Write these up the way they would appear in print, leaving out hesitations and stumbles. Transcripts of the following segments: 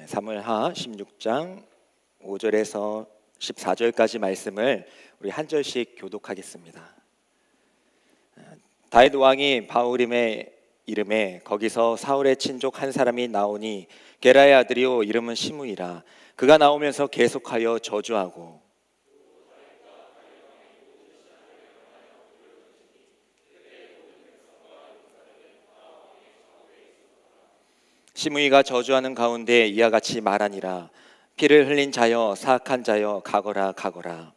사무엘하 16장 5절에서 14절까지 말씀을 우리 한 절씩 교독하겠습니다. 다윗 왕이 바후림의 이름에 거기서 사울의 친족 한 사람이 나오니 게라의 아들이요 이름은 시므이라. 그가 나오면서 계속하여 저주하고 시므이가 저주하는 가운데 이와 같이 말하니라. 피를 흘린 자여 사악한 자여 가거라 가거라.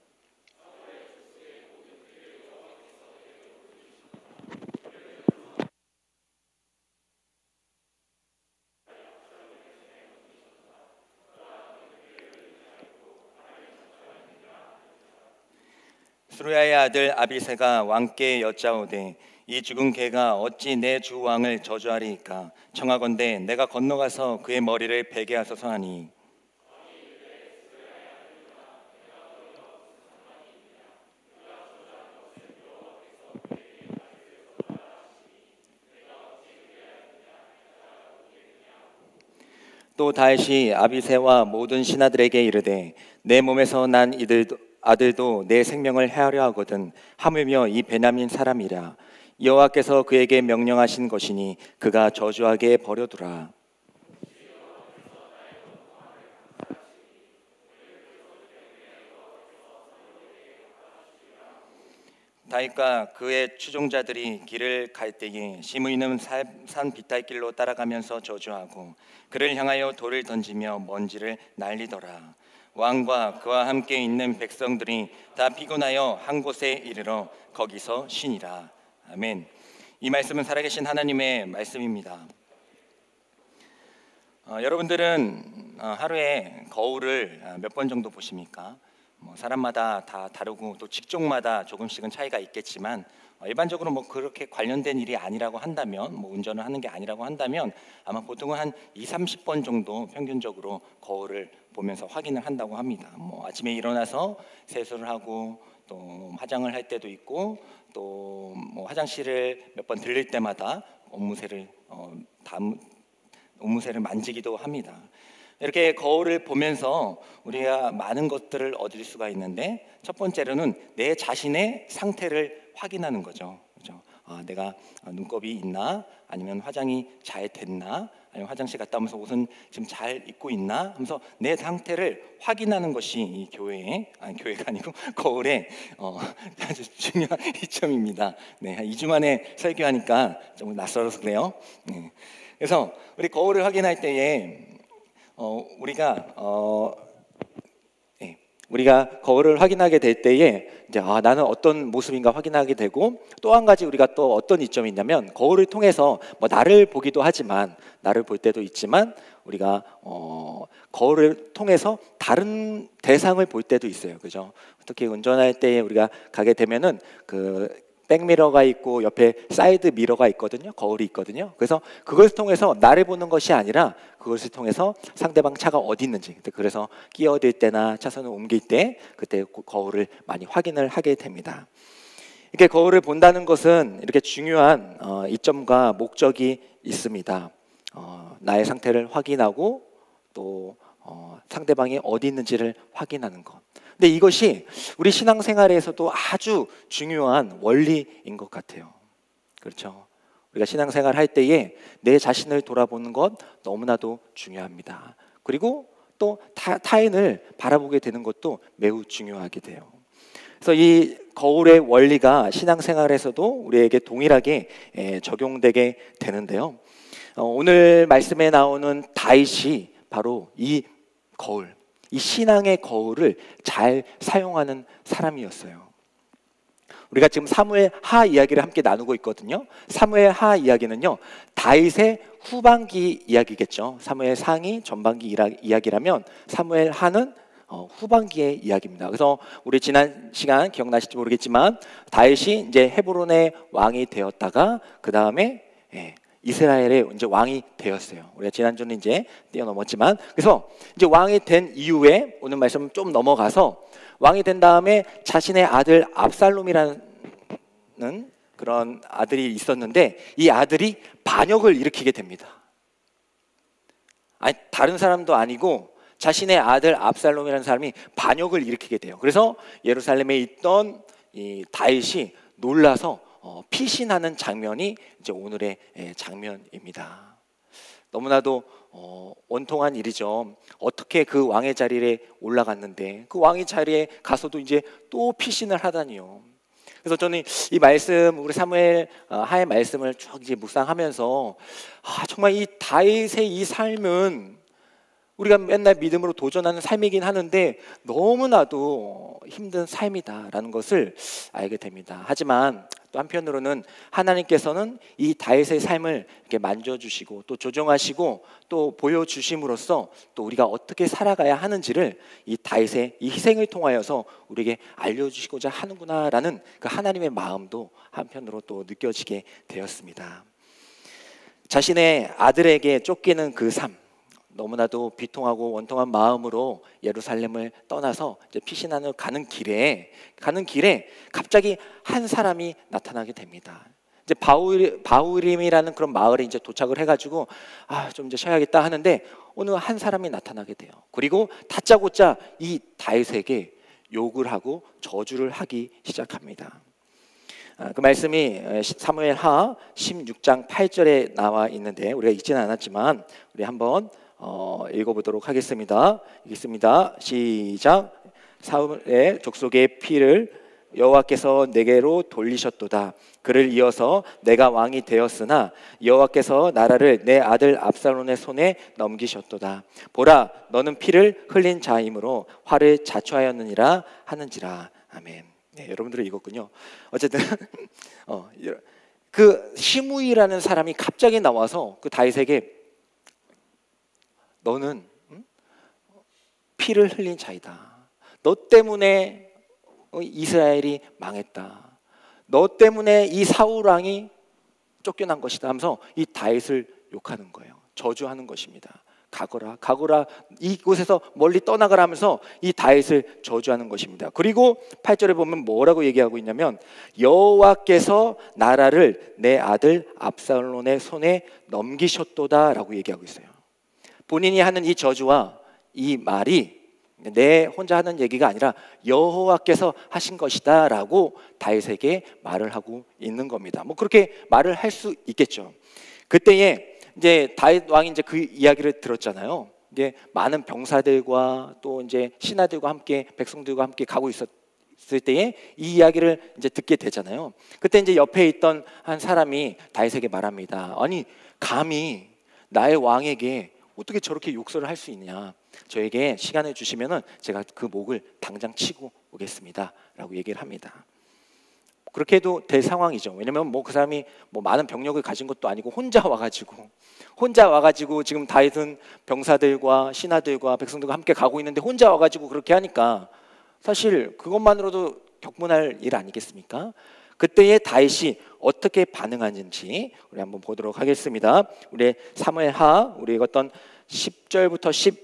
스루야의 아들 아비새가 왕께 여짜오되 이 죽은 개가 어찌 내 주 왕을 저주하리이까. 청하건대 내가 건너가서 그의 머리를 베게 하소서 하니 또 다윗이 아비새와 모든 신하들에게 이르되 내 몸에서 난 아들도 내 생명을 해하려 하거든. 하물며 이 베냐민 사람이라. 여호와께서 그에게 명령하신 것이니 그가 저주하게 버려두라. 다윗과 그의 추종자들이 길을 갈 때에 시므이는 산 비탈길로 따라가면서 저주하고 그를 향하여 돌을 던지며 먼지를 날리더라. 왕과 그와 함께 있는 백성들이 다 피곤하여 한 곳에 이르러 거기서 쉬니라. 아멘. 이 말씀은 살아계신 하나님의 말씀입니다. 여러분들은 하루에 거울을 몇 번 정도 보십니까? 사람마다 다 다르고 또 직종마다 조금씩은 차이가 있겠지만 일반적으로 그렇게 관련된 일이 아니라고 한다면 운전을 하는 게 아니라고 한다면 아마 보통은 한 20-30번 정도 평균적으로 거울을 보면서 확인을 한다고 합니다. 아침에 일어나서 세수를 하고 또 화장을 할 때도 있고 또 화장실을 몇 번 들릴 때마다 옷무새를 만지기도 합니다. 이렇게 거울을 보면서 우리가 많은 것들을 얻을 수가 있는데 첫 번째로는 내 자신의 상태를 확인하는 거죠. 그렇죠? 내가 눈곱이 있나? 아니면 화장이 잘 됐나? 아니면 화장실 갔다 오면서 옷은 지금 잘 입고 있나? 하면서 내 상태를 확인하는 것이 이 교회가 아니고 거울의 아주 중요한 이점입니다. 네, 한 2주 만에 설교하니까 좀 낯설어서 그래요. 네. 그래서 우리 거울을 확인할 때에 우리가 거울을 확인하게 될 때에 이제 나는 어떤 모습인가 확인하게 되고 또 한 가지 우리가 또 어떤 이점이 있냐면 거울을 통해서 나를 보기도 하지만 나를 볼 때도 있지만 우리가 거울을 통해서 다른 대상을 볼 때도 있어요. 그죠? 특히 운전할 때 우리가 가게 되면은 그 백미러가 있고 옆에 사이드 미러가 있거든요. 거울이 있거든요. 그래서 그것을 통해서 나를 보는 것이 아니라 그것을 통해서 상대방 차가 어디 있는지, 그래서 끼어들 때나 차선을 옮길 때 그때 거울을 많이 확인을 하게 됩니다. 이렇게 거울을 본다는 것은 이렇게 중요한 이점과 목적이 있습니다. 나의 상태를 확인하고 또 상대방이 어디 있는지를 확인하는 것. 근데 이것이 우리 신앙생활에서도 아주 중요한 원리인 것 같아요. 그렇죠? 우리가 신앙생활 할 때에 내 자신을 돌아보는 것 너무나도 중요합니다. 그리고 또 타인을 바라보게 되는 것도 매우 중요하게 돼요. 그래서 이 거울의 원리가 신앙생활에서도 우리에게 동일하게 적용되게 되는데요. 오늘 말씀에 나오는 다윗이 바로 이 거울, 이 신앙의 거울을 잘 사용하는 사람이었어요. 우리가 지금 사무엘 하 이야기를 함께 나누고 있거든요. 사무엘 하 이야기는요, 다윗의 후반기 이야기겠죠. 사무엘 상이 전반기 이야기라면 사무엘 하는 후반기의 이야기입니다. 그래서 우리 지난 시간 기억나실지 모르겠지만 다윗이 이제 헤브론의 왕이 되었다가 그 다음에 이스라엘의 이제 왕이 되었어요. 우리가 지난주는 이제 뛰어넘었지만, 그래서 이제 왕이 된 이후에 오늘 말씀 좀 넘어가서 왕이 된 다음에 자신의 아들 압살롬이라는 그런 아들이 있었는데 이 아들이 반역을 일으키게 됩니다. 아니 다른 사람도 아니고 자신의 아들 압살롬이라는 사람이 반역을 일으키게 돼요. 그래서 예루살렘에 있던 이 다윗이 놀라서 피신하는 장면이 이제 오늘의 장면입니다. 너무나도 원통한 일이죠. 어떻게 그 왕의 자리에 올라갔는데 그 왕의 자리에 가서도 이제 또 피신을 하다니요. 그래서 저는 이 말씀, 우리 사무엘 하의 말씀을 쭉 이제 묵상하면서 정말 이 다윗의 이 삶은 우리가 맨날 믿음으로 도전하는 삶이긴 하는데 너무나도 힘든 삶이다라는 것을 알게 됩니다. 하지만 또 한편으로는 하나님께서는 이 다윗의 삶을 이렇게 만져주시고 또 조정하시고 또 보여주심으로써 또 우리가 어떻게 살아가야 하는지를 이 다윗의 이 희생을 통하여서 우리에게 알려주시고자 하는구나라는 그 하나님의 마음도 한편으로 또 느껴지게 되었습니다. 자신의 아들에게 쫓기는 그 삶, 너무나도 비통하고 원통한 마음으로 예루살렘을 떠나서 이제 피신하러 가는 길에 갑자기 한 사람이 나타나게 됩니다. 이제 바후림이라는 그런 마을에 이제 도착을 해가지고 좀 이제 쉬어야겠다 하는데 어느 한 사람이 나타나게 돼요. 그리고 다짜고짜 이 다윗에게 욕을 하고 저주를 하기 시작합니다. 그 말씀이 사무엘하 16장 8절에 나와 있는데 우리가 읽지는 않았지만 우리 한번 읽어보도록 하겠습니다. 읽겠습니다. 시작. 사울의 족속의 피를 여호와께서 내게로 돌리셨도다. 그를 이어서 내가 왕이 되었으나 여호와께서 나라를 내 아들 압살롬의 손에 넘기셨도다. 보라, 너는 피를 흘린 자이므로 화를 자초하였느니라 하는지라. 아멘. 네, 여러분들은 읽었군요. 어쨌든 그 시므이라는 사람이 갑자기 나와서 그 다윗에게 너는 피를 흘린 자이다. 너 때문에 이스라엘이 망했다. 너 때문에 이 사울 왕이 쫓겨난 것이다 하면서 이 다윗을 욕하는 거예요. 저주하는 것입니다. 가거라 이곳에서 멀리 떠나가라 하면서 이 다윗을 저주하는 것입니다. 그리고 8절에 보면 뭐라고 얘기하고 있냐면 여호와께서 나라를 내 아들 압살롬의 손에 넘기셨도다 라고 얘기하고 있어요. 본인이 하는 이 저주와 이 말이 내 혼자 하는 얘기가 아니라 여호와께서 하신 것이다 라고 다윗에게 말을 하고 있는 겁니다. 뭐 그렇게 말을 할 수 있겠죠. 그때에 이제 다윗 왕이 이제 그 이야기를 들었잖아요. 이제 많은 병사들과 또 이제 신하들과 함께 백성들과 함께 가고 있었을 때에 이 이야기를 이제 듣게 되잖아요. 그때 이제 옆에 있던 한 사람이 다윗에게 말합니다. 아니 감히 나의 왕에게 어떻게 저렇게 욕설을 할 수 있냐? 저에게 시간을 주시면은 제가 그 목을 당장 치고 오겠습니다. 라고 얘기를 합니다. 그렇게 해도 될 상황이죠. 왜냐면 뭐 그 사람이 뭐 많은 병력을 가진 것도 아니고 혼자 와가지고 지금 다윗은 병사들과 신하들과 백성들과 함께 가고 있는데 혼자 와가지고 그렇게 하니까 사실 그것만으로도 격분할 일 아니겠습니까? 그때의 다윗이 어떻게 반응하는지 우리 한번 보도록 하겠습니다. 우리 사무엘하 우리 읽었던 10절부터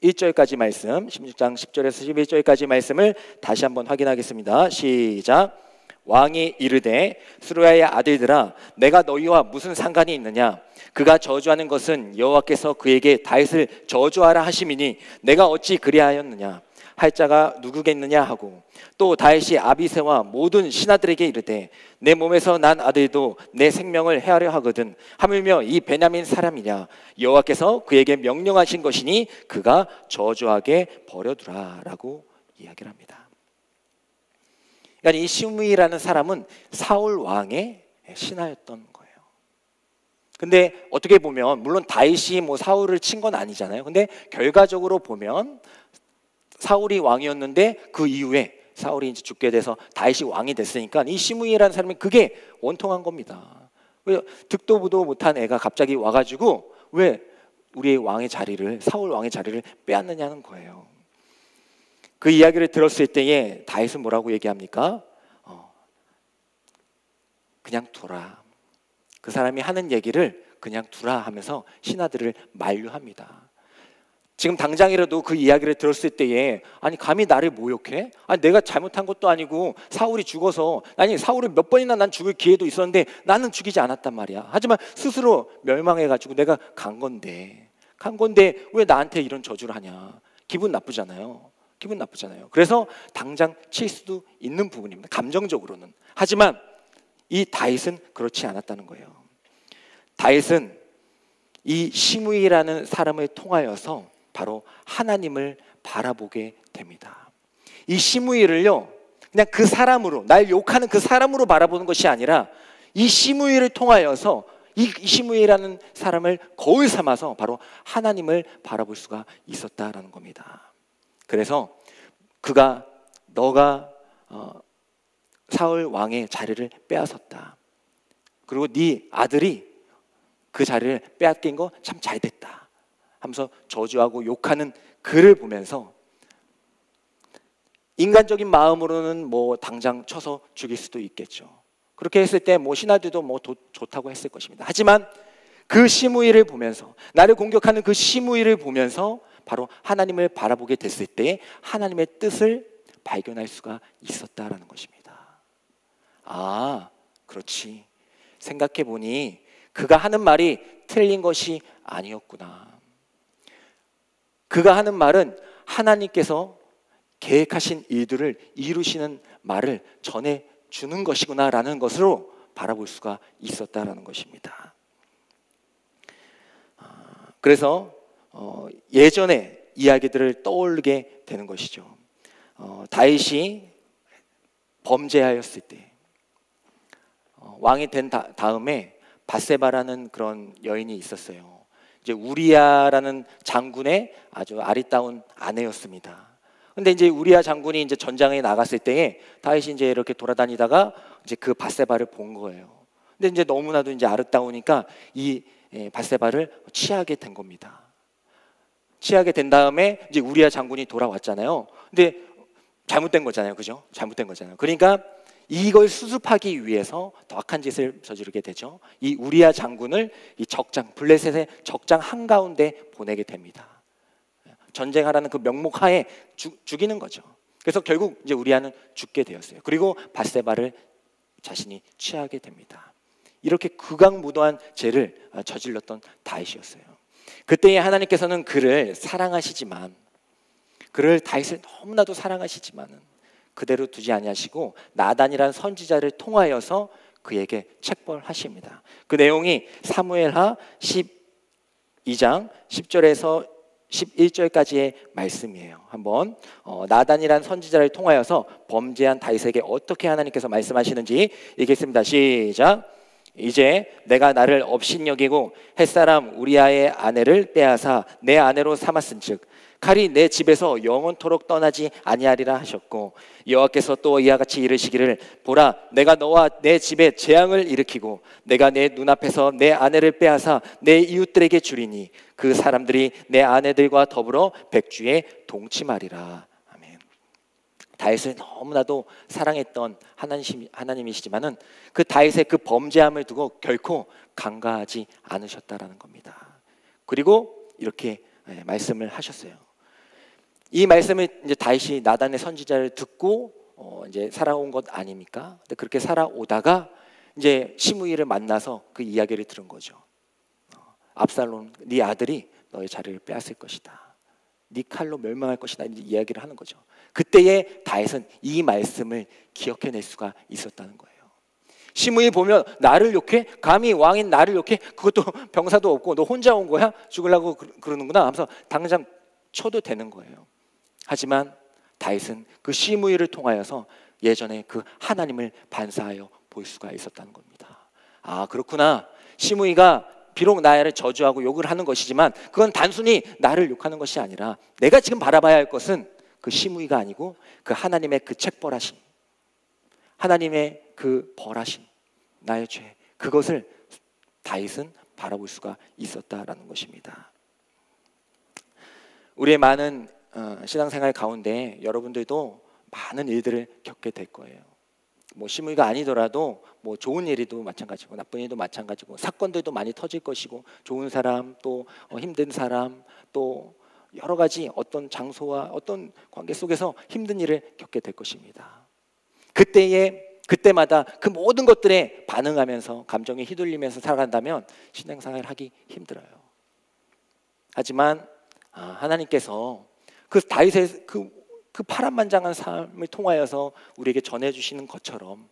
11절까지 말씀, 16장 10절에서 11절까지 말씀을 다시 한번 확인하겠습니다. 시작. 왕이 이르되 스루야의 아들들아 내가 너희와 무슨 상관이 있느냐? 그가 저주하는 것은 여호와께서 그에게 다윗을 저주하라 하심이니 내가 어찌 그리하였느냐? 할 자가 누구겠느냐 하고 또 다윗이 아비새와 모든 신하들에게 이르되 내 몸에서 난 아들도 내 생명을 해하려 하거든 하물며 이 베냐민 사람이냐 여호와께서 그에게 명령하신 것이니 그가 저주하게 버려두라 라고 이야기를 합니다. 그러니까 이 시므이라는 사람은 사울 왕의 신하였던 거예요. 근데 어떻게 보면 물론 다윗이 뭐 사울을 친 건 아니잖아요. 근데 결과적으로 보면 사울이 왕이었는데 그 이후에 사울이 이제 죽게 돼서 다윗이 왕이 됐으니까 이 시므이라는 사람이 그게 원통한 겁니다. 왜 득도 보도 못한 애가 갑자기 와가지고 왜 우리의 왕의 자리를 사울 왕의 자리를 빼앗느냐는 거예요. 그 이야기를 들었을 때에 다윗은 뭐라고 얘기합니까? 그냥 두라. 그 사람이 하는 얘기를 그냥 두라 하면서 신하들을 만류합니다. 지금 당장이라도 그 이야기를 들었을 때에 아니 감히 나를 모욕해? 아니 내가 잘못한 것도 아니고 사울이 죽어서 아니 사울을 몇 번이나 난 죽을 기회도 있었는데 나는 죽이지 않았단 말이야. 하지만 스스로 멸망해가지고 내가 간 건데 한 건데 왜 나한테 이런 저주를 하냐. 기분 나쁘잖아요. 기분 나쁘잖아요. 그래서 당장 칠 수도 있는 부분입니다. 감정적으로는. 하지만 이 다윗은 그렇지 않았다는 거예요. 다윗은 이 시므이라는 사람을 통하여서 바로 하나님을 바라보게 됩니다. 이 시므이를요, 그냥 그 사람으로, 날 욕하는 그 사람으로 바라보는 것이 아니라 이 시므이를 통하여서 이 시므이라는 사람을 거울 삼아서 바로 하나님을 바라볼 수가 있었다라는 겁니다. 그래서 그가 너가 사울 왕의 자리를 빼앗았다. 그리고 네 아들이 그 자리를 빼앗긴 거 참 잘됐다 하면서 저주하고 욕하는 글을 보면서 인간적인 마음으로는 뭐 당장 쳐서 죽일 수도 있겠죠. 그렇게 했을 때 뭐 신하들도 뭐 좋다고 했을 것입니다. 하지만 그 시므이를 보면서, 나를 공격하는 그 시므이를 보면서 바로 하나님을 바라보게 됐을 때 하나님의 뜻을 발견할 수가 있었다라는 것입니다. 아, 그렇지. 생각해 보니 그가 하는 말이 틀린 것이 아니었구나. 그가 하는 말은 하나님께서 계획하신 일들을 이루시는 말을 전해주는 것이구나라는 것으로 바라볼 수가 있었다라는 것입니다. 그래서 예전의 이야기들을 떠올리게 되는 것이죠. 다윗이 범죄하였을 때 왕이 된 다음에 밧세바라는 그런 여인이 있었어요. 이제 우리야라는 장군의 아주 아리따운 아내였습니다. 근데 이제 우리야 장군이 이제 전장에 나갔을 때에 다윗이 이제 이렇게 돌아다니다가 이제 그 밧세바를 본 거예요. 근데 이제 너무나도 이제 아름다우니까 이 밧세바를 취하게 된 겁니다. 취하게 된 다음에 이제 우리야 장군이 돌아왔잖아요. 근데 잘못된 거잖아요, 그죠? 잘못된 거잖아요. 그러니까 이걸 수습하기 위해서 더 악한 짓을 저지르게 되죠. 이 우리야 장군을 이 적장, 블레셋의 적장 한가운데 보내게 됩니다. 전쟁하라는 그 명목하에 죽이는 거죠. 그래서 결국 이제 우리야는 죽게 되었어요. 그리고 밧세바를 자신이 취하게 됩니다. 이렇게 극악무도한 죄를 저질렀던 다윗이었어요. 그때에 하나님께서는 그를 사랑하시지만, 그를 다윗을 너무나도 사랑하시지만은 그대로 두지 아니하시고 나단이라는 선지자를 통하여서 그에게 책벌하십니다. 그 내용이 사무엘하 12장 10절에서 11절까지의 말씀이에요. 한번 나단이라는 선지자를 통하여서 범죄한 다윗에게 어떻게 하나님께서 말씀하시는지 읽겠습니다. 시작. 이제 내가 나를 업신여기고 햇사람 우리아의 아내를 빼앗아 내 아내로 삼았은즉 칼이 내 집에서 영원토록 떠나지 아니하리라 하셨고, 여호와께서 또 이와 같이 이르시기를 보라, 내가 너와 내 집에 재앙을 일으키고 내가 내 눈앞에서 내 아내를 빼앗아 내 이웃들에게 주리니 그 사람들이 내 아내들과 더불어 백주에 동침하리라. 아멘. 다윗을 너무나도 사랑했던 하나님이시지만은 그 다윗의 그 범죄함을 두고 결코 간과하지 않으셨다라는 겁니다. 그리고 이렇게 말씀을 하셨어요. 이 말씀을 이제 다윗이 나단의 선지자를 듣고 이제 살아온 것 아닙니까? 근데 그렇게 살아오다가 이제 시므이를 만나서 그 이야기를 들은 거죠. 압살롬, 네 아들이 너의 자리를 빼앗을 것이다. 네 칼로 멸망할 것이다. 이제 이야기를 하는 거죠. 그때에 다윗은 이 말씀을 기억해낼 수가 있었다는 거예요. 시므이 보면 나를 욕해? 감히 왕인 나를 욕해? 그것도 병사도 없고 너 혼자 온 거야? 죽으려고 그러는구나 하면서 당장 쳐도 되는 거예요. 하지만 다윗은 그 시므이를 통하여서 예전에 그 하나님을 반사하여 볼 수가 있었다는 겁니다. 아, 그렇구나. 시므이가 비록 나를 저주하고 욕을 하는 것이지만 그건 단순히 나를 욕하는 것이 아니라 내가 지금 바라봐야 할 것은 그 시므이가 아니고 그 하나님의 그 책벌하심, 하나님의 그 벌하심, 나의 죄, 그것을 다윗은 바라볼 수가 있었다라는 것입니다. 우리의 많은 신앙생활 가운데 여러분들도 많은 일들을 겪게 될 거예요. 뭐 시므이가 아니더라도 뭐 좋은 일이도 마찬가지고 나쁜 일도 마찬가지고 사건들도 많이 터질 것이고 좋은 사람 또 힘든 사람 또 여러 가지 어떤 장소와 어떤 관계 속에서 힘든 일을 겪게 될 것입니다. 그때마다 그 모든 것들에 반응하면서 감정에 휘둘리면서 살아간다면 신앙생활을 하기 힘들어요. 하지만 하나님께서 그 다윗의 그 파란만장한 삶을 통하여서 우리에게 전해주시는 것처럼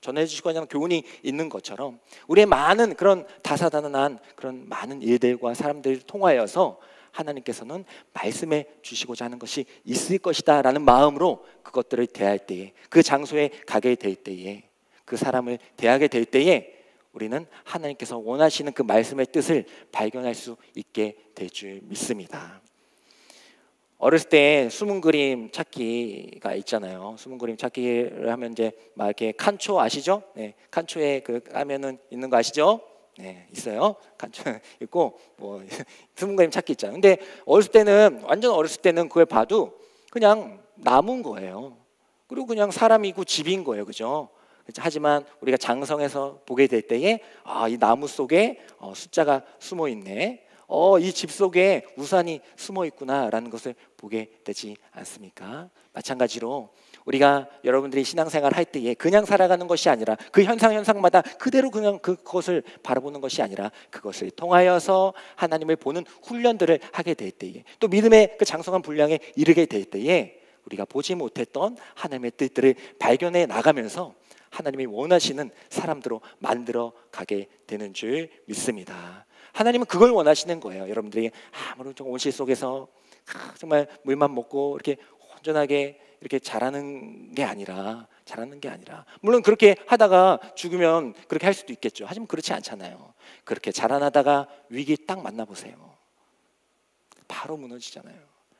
전해주시고 그냥 교훈이 있는 것처럼 우리의 많은 그런 다사다난한 그런 많은 일들과 사람들을 통하여서 하나님께서는 말씀해 주시고자 하는 것이 있을 것이다 라는 마음으로 그것들을 대할 때에, 그 장소에 가게 될 때에, 그 사람을 대하게 될 때에 우리는 하나님께서 원하시는 그 말씀의 뜻을 발견할 수 있게 될 줄 믿습니다. 어렸을 때 숨은 그림 찾기가 있잖아요. 숨은 그림 찾기를 하면 이제 막 이렇게 칸초 아시죠? 네, 칸초에 그 까면은 있는 거 아시죠? 네, 있어요. 칸초 있고 뭐 숨은 그림 찾기 있잖아요. 근데 완전 어렸을 때는 그걸 봐도 그냥 나무인 거예요. 그리고 그냥 사람이고 집인 거예요, 그죠? 하지만 우리가 장성해서 보게 될 때에 이 나무 속에 숫자가 숨어 있네. 이 집 속에 우산이 숨어 있구나라는 것을 보게 되지 않습니까? 마찬가지로 우리가 여러분들이 신앙생활 할 때에 그냥 살아가는 것이 아니라 그 현상마다 그대로 그냥 그것을 바라보는 것이 아니라 그것을 통하여서 하나님을 보는 훈련들을 하게 될 때에, 또 믿음의 그 장성한 분량에 이르게 될 때에 우리가 보지 못했던 하나님의 뜻들을 발견해 나가면서 하나님이 원하시는 사람들로 만들어 가게 되는 줄 믿습니다. 하나님은 그걸 원하시는 거예요. 여러분들이 아무런 온실 속에서 정말 물만 먹고 이렇게 온전하게 이렇게 자라는 게 아니라 물론 그렇게 하다가 죽으면 그렇게 할 수도 있겠죠. 하지만 그렇지 않잖아요. 그렇게 자라나다가 위기 딱 만나보세요. 바로 무너지잖아요.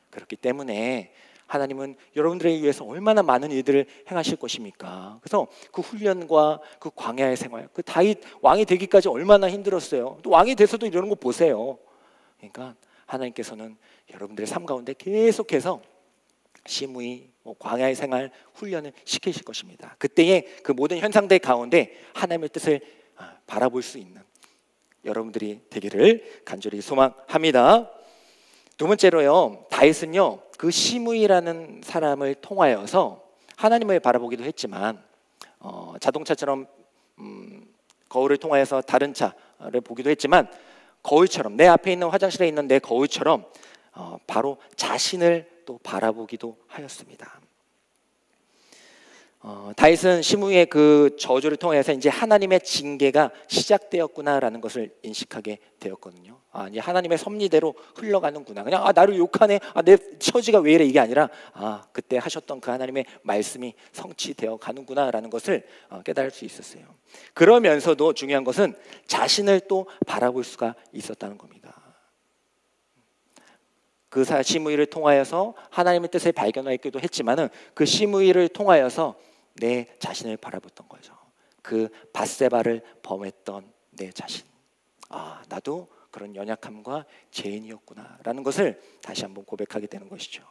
그렇기 때문에 하나님은 여러분들을 위해서 얼마나 많은 일들을 행하실 것입니까? 그래서 그 훈련과 그 광야의 생활, 그 다윗 왕이 되기까지 얼마나 힘들었어요. 또 왕이 돼서도 이러는 거 보세요. 그러니까 하나님께서는 여러분들의 삶 가운데 계속해서 심의, 광야의 생활 훈련을 시키실 것입니다. 그때에 그 모든 현상들 가운데 하나님의 뜻을 바라볼 수 있는 여러분들이 되기를 간절히 소망합니다. 두 번째로요, 다윗은요 그 시므이라는 사람을 통하여서 하나님을 바라보기도 했지만 자동차처럼 거울을 통하여서 다른 차를 보기도 했지만 거울처럼, 내 앞에 있는 화장실에 있는 내 거울처럼 바로 자신을 또 바라보기도 하였습니다. 다윗은 시므이의 그 저주를 통해서 이제 하나님의 징계가 시작되었구나라는 것을 인식하게 되었거든요. 이제 하나님의 섭리대로 흘러가는구나. 그냥 나를 욕하네, 내 처지가 왜 이래, 이게 아니라 그때 하셨던 그 하나님의 말씀이 성취되어 가는구나라는 것을 깨달을 수 있었어요. 그러면서도 중요한 것은 자신을 또 바라볼 수가 있었다는 겁니다. 그 시므이를 통하여서 하나님의 뜻을 발견하기도 했지만은 그 시므이를 통하여서 내 자신을 바라봤던 거죠. 그 밧세바를 범했던 내 자신. 나도 그런 연약함과 죄인이었구나라는 것을 다시 한번 고백하게 되는 것이죠.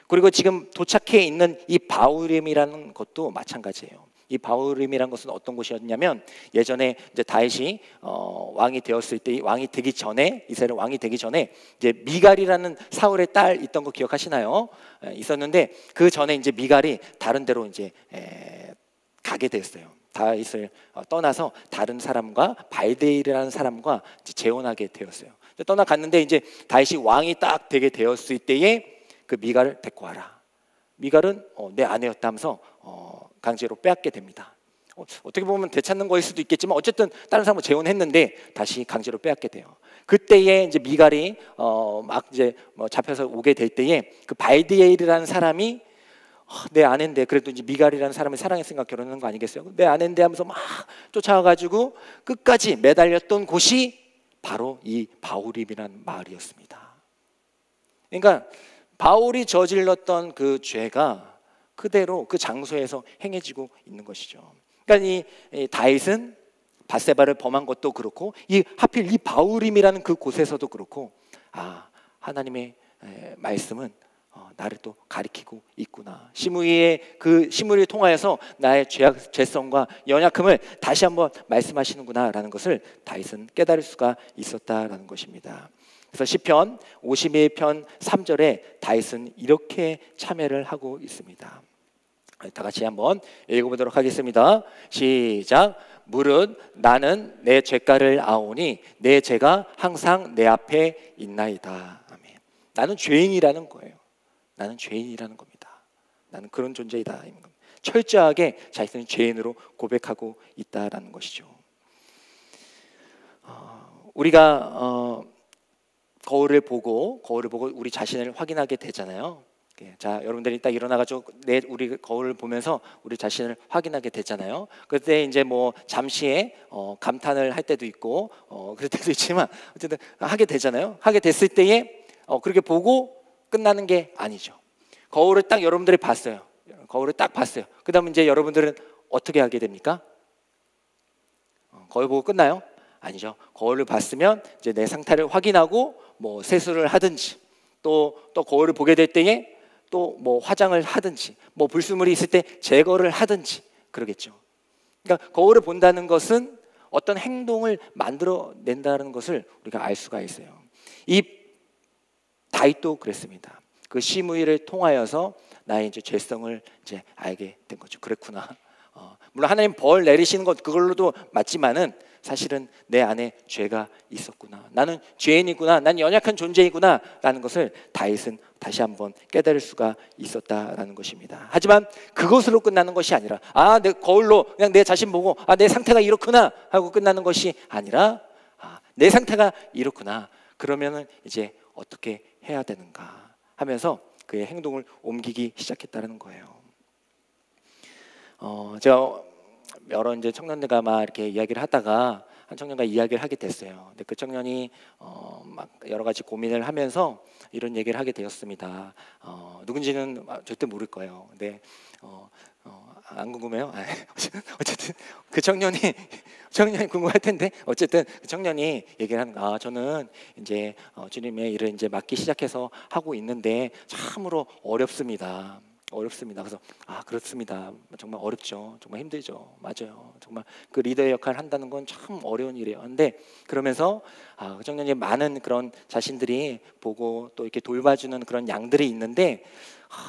그리고 지금 도착해 있는 이 바후림이라는 것도 마찬가지예요. 이 바후림이라는 것은 어떤 곳이었냐면, 예전에 이제 다윗이 왕이 되었을 때, 왕이 되기 전에, 이스라엘 왕이 되기 전에 이제 미갈이라는 사울의 딸 있던 거 기억하시나요? 있었는데 그 전에 이제 미갈이 다른 데로 이제 가게 됐어요. 다윗을 떠나서 다른 사람과, 발데일이라는 사람과 이제 재혼하게 되었어요. 떠나갔는데 이제 다윗이 왕이 딱 되게 되었을 때에 그 미갈을 데리고 와라. 미갈은 내 아내였다면서 강제로 빼앗게 됩니다. 어떻게 보면 되찾는 거일 수도 있겠지만 어쨌든 다른 사람을 재혼했는데 다시 강제로 빼앗게 돼요. 그때에 이제 미갈이 막 이제 잡혀서 오게 될 때에 그 발디엘이라는 사람이 내 아내인데, 그래도 이제 미갈이라는 사람을 사랑했으니까 결혼한 거 아니겠어요? 내 아내인데 하면서 막 쫓아와가지고 끝까지 매달렸던 곳이 바로 이 바후림이라는 마을이었습니다. 그러니까 바울이 저질렀던 그 죄가 그대로 그 장소에서 행해지고 있는 것이죠. 그러니까 이 다윗은 밧세바를 범한 것도 그렇고, 하필 이 바후림이라는 그 곳에서도 그렇고, 하나님의 말씀은 나를 또 가리키고 있구나. 시므이를 통하여서 나의 죄성과 연약함을 다시 한번 말씀하시는구나라는 것을 다윗은 깨달을 수가 있었다라는 것입니다. 그래서 시편 51편 3절에 다윗은 이렇게 참회를 하고 있습니다. 다 같이 한번 읽어보도록 하겠습니다. 시작. 무릇 나는 내 죄가를 아오니 내 죄가 항상 내 앞에 있나이다. 아멘. 나는 죄인이라는 거예요. 나는 죄인이라는 겁니다. 나는 그런 존재이다. 철저하게 자신을 죄인으로 고백하고 있다라는 것이죠. 우리가 거울을 보고 우리 자신을 확인하게 되잖아요. 자, 여러분들이 딱 일어나가지고 우리 거울을 보면서 우리 자신을 확인하게 되잖아요. 그때 이제 뭐 잠시에 감탄을 할 때도 있고 그럴 때도 있지만 어쨌든 하게 되잖아요. 하게 됐을 때에 그렇게 보고 끝나는 게 아니죠. 거울을 딱 여러분들이 봤어요. 거울을 딱 봤어요. 그 다음에 이제 여러분들은 어떻게 하게 됩니까? 거울 보고 끝나요? 아니죠. 거울을 봤으면 이제 내 상태를 확인하고 뭐 세수를 하든지 또 거울을 보게 될 때에 또 뭐 화장을 하든지 뭐 불순물이 있을 때 제거를 하든지 그러겠죠. 그러니까 거울을 본다는 것은 어떤 행동을 만들어낸다는 것을 우리가 알 수가 있어요. 이 다윗도 그랬습니다. 그 시므이를 통하여서 나의 이제 죄성을 이제 알게 된 거죠. 그랬구나. 물론 하나님 벌 내리시는 것 그걸로도 맞지만은 사실은 내 안에 죄가 있었구나. 나는 죄인이구나. 난 연약한 존재이구나. 라는 것을 다윗은 다시 한번 깨달을 수가 있었다라는 것입니다. 하지만 그것으로 끝나는 것이 아니라 내 거울로 그냥 내 자신 보고 내 상태가 이렇구나 하고 끝나는 것이 아니라 내 상태가 이렇구나. 그러면은 이제 어떻게 해야 되는가 하면서 그의 행동을 옮기기 시작했다는 거예요. 제가 여러 이제 청년들과 막 이렇게 이야기를 하다가 한 청년과 이야기를 하게 됐어요. 근데 그 청년이 막 여러 가지 고민을 하면서 이런 얘기를 하게 되었습니다. 누군지는 절대 모를 거예요. 근데 안 궁금해요. 어쨌든 그 청년이 궁금할 텐데 어쨌든 그 청년이 얘기를 하는 거. 저는 이제 주님의 일을 이제 맡기 시작해서 하고 있는데 참으로 어렵습니다. 그래서 그렇습니다. 정말 어렵죠. 정말 힘들죠. 맞아요. 정말 그 리더의 역할을 한다는 건 참 어려운 일이에요. 근데 그러면서 그 청년이 많은 그런 자신들이 보고 또 이렇게 돌봐주는 그런 양들이 있는데